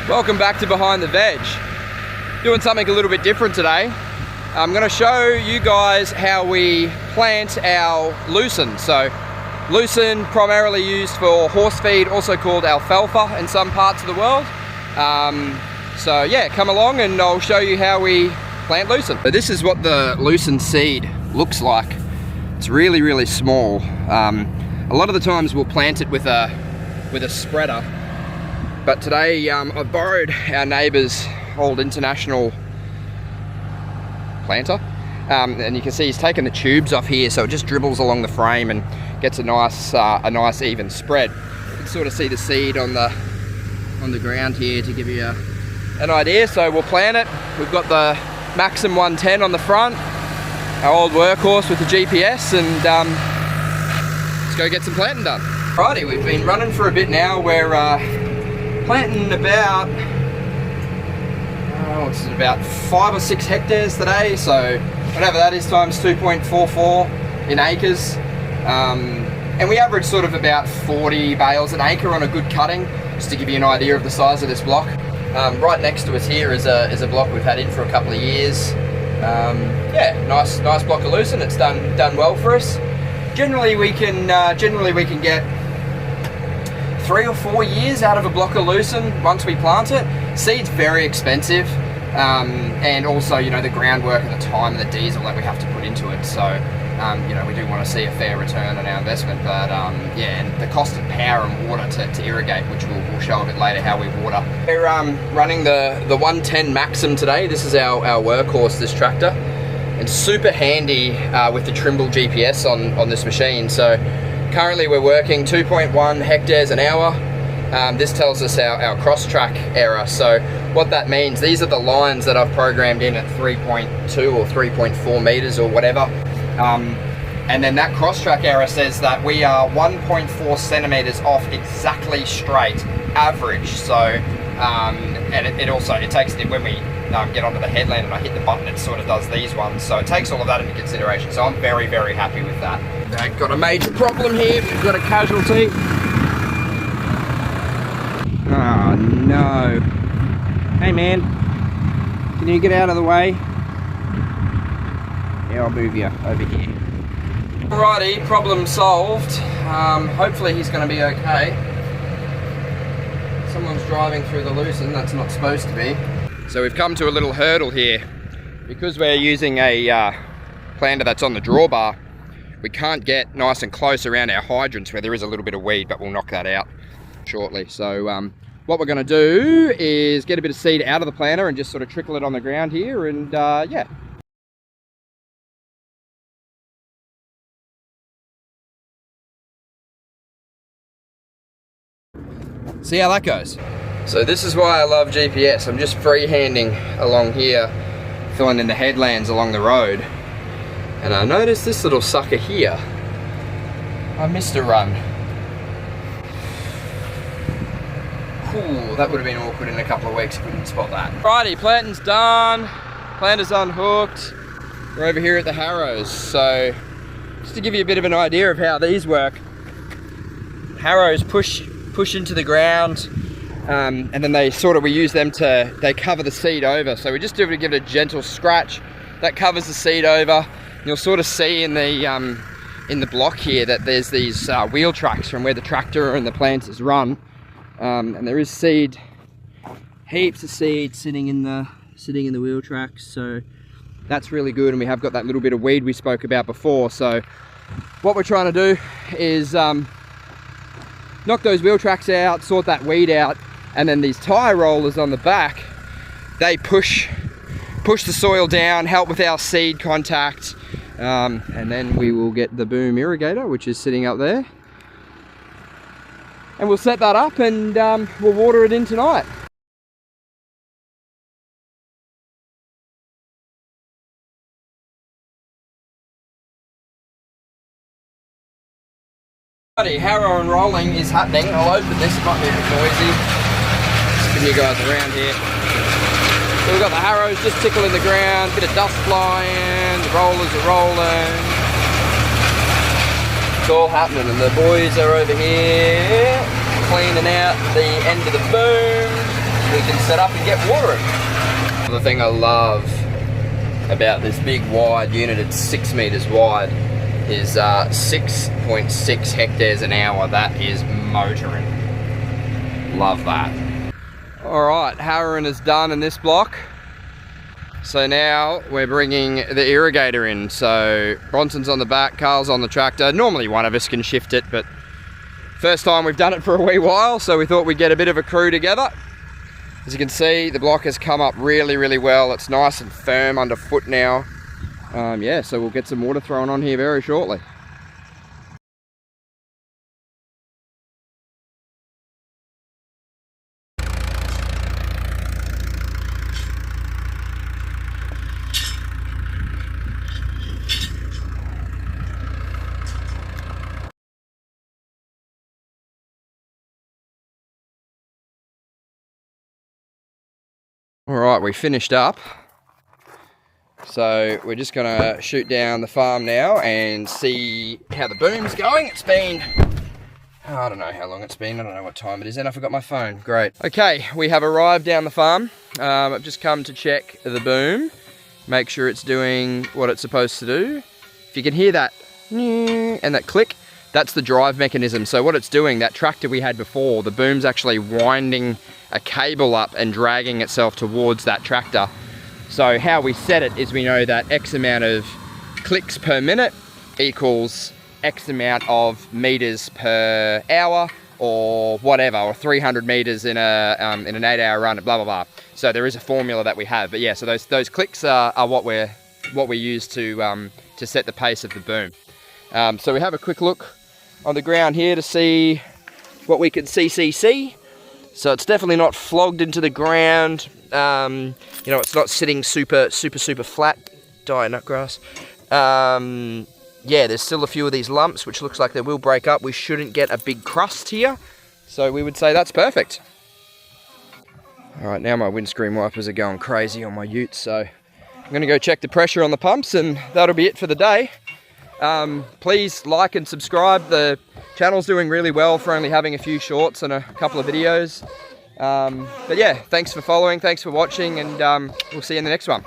Welcome back to Behind the Veg. Doing something a little bit different today. I'm going to show you guys how we plant our lucerne. So lucerne primarily used for horse feed, also called alfalfa in some parts of the world. So yeah, come along and I'll show you how we plant lucerne. So this is what the lucerne seed looks like. It's really, really small. A lot of the times we'll plant it with a spreader. But today I've borrowed our neighbour's old international planter, and you can see he's taken the tubes off here, so it just dribbles along the frame and gets a nice even spread. You can sort of see the seed on the ground here to give you an idea. So we'll plant it. We've got the Maxim 110 on the front, our old workhorse with the GPS, and let's go get some planting done. Righty, we've been running for a bit now. We're planting about, it's about 5 or 6 hectares today, so whatever that is times 2.44 in acres. And we average sort of about 40 bales an acre on a good cutting, just to give you an idea of the size of this block. Right next to us here is a block we've had in for a couple of years. Yeah, nice block of lucerne. It's done well for us. Generally we can get 3 or 4 years out of a block of lucerne once we plant it. Seed's very expensive, and also, you know, the groundwork and the time and the diesel that we have to put into it. So, you know, we do want to see a fair return on our investment. But yeah, and the cost of power and water to irrigate, which we'll show a bit later how we water. We're running the 110 Maxim today. This is our workhorse, this tractor, and super handy with the Trimble GPS on this machine. So currently we're working 2.1 hectares an hour. This tells us our cross-track error. So what that means, these are the lines that I've programmed in at 3.2 or 3.4 meters or whatever. And then that cross-track error says that we are 1.4 centimeters off exactly straight average. So, and it takes it when we get onto the headland and I hit the button, it sort of does these ones. So it takes all of that into consideration. So I'm very, very happy with that. We've got a major problem here. We've got a casualty. Oh no. Hey man, can you get out of the way? Yeah, I'll move you over here. Alrighty, problem solved. Hopefully he's going to be okay. Someone's driving through the lucerne, that's not supposed to be. So we've come to a little hurdle here. Because we're using a planter that's on the drawbar, we can't get nice and close around our hydrants where there is a little bit of weed, but we'll knock that out shortly. So what we're going to do is get a bit of seed out of the planter and just sort of trickle it on the ground here, and yeah. See how that goes. So this is why I love GPS. I'm just freehanding along here, filling in the headlands along the road. And I noticed this little sucker here. I missed a run. Ooh, that would have been awkward in a couple of weeks if we didn't spot that. Righty, planting's done. Planter's unhooked. We're over here at the harrows. So just to give you a bit of an idea of how these work. Harrows push into the ground, and then we use them they cover the seed over. So we just give it a gentle scratch. That covers the seed over. You'll sort of see in the block here that there's these wheel tracks from where the tractor and the planters run. And there is seed, heaps of seed sitting in the wheel tracks, so that's really good. And we have got that little bit of weed we spoke about before. So what we're trying to do is knock those wheel tracks out, sort that weed out, and then these tire rollers on the back, they push the soil down, help with our seed contact, and then we will get the boom irrigator, which is sitting up there. And we'll set that up and we'll water it in tonight. Harrow and rolling is happening. I'll open this, it might be a bit noisy. Just giving you guys around here. So we've got the harrows just tickling the ground, bit of dust flying, the rollers are rolling. It's all happening, and the boys are over here cleaning out the end of the boom. we can set up and get watering. The thing I love about this big wide unit, it's 6 meters wide, is 6.6 hectares an hour. That is motoring. Love that. Alright, harrowing is done in this block. So now we're bringing the irrigator in. So Bronson's on the back, Carl's on the tractor. Normally one of us can shift it, but first time we've done it for a wee while, so we thought we'd get a bit of a crew together. As you can see, the block has come up really, really well. It's nice and firm underfoot now. Yeah, so we'll get some water thrown on here very shortly. Alright, we finished up. So we're just gonna shoot down the farm now and see how the boom's going. It's been, I don't know how long it's been, I don't know what time it is, and I forgot my phone. Great. Okay, we have arrived down the farm. I've just come to check the boom, make sure it's doing what it's supposed to do. If you can hear that and that click, that's the drive mechanism. So what it's doing, that tractor we had before, the boom's actually winding a cable up and dragging itself towards that tractor. So how we set it is we know that X amount of clicks per minute equals X amount of meters per hour, or whatever, or 300 meters in an 8-hour run, blah blah blah. So there is a formula that we have, but yeah, so those clicks are what we use to set the pace of the boom. So we have a quick look on the ground here to see what we can see. So it's definitely not flogged into the ground. You know, it's not sitting super flat. Die nutgrass. Yeah, there's still a few of these lumps, which looks like they will break up. We shouldn't get a big crust here. So we would say that's perfect. All right, now my windscreen wipers are going crazy on my ute. So I'm gonna go check the pressure on the pumps, and that'll be it for the day. Please like and subscribe. The channel's doing really well for only having a few shorts and a couple of videos. But yeah, thanks for following, thanks for watching, and we'll see you in the next one.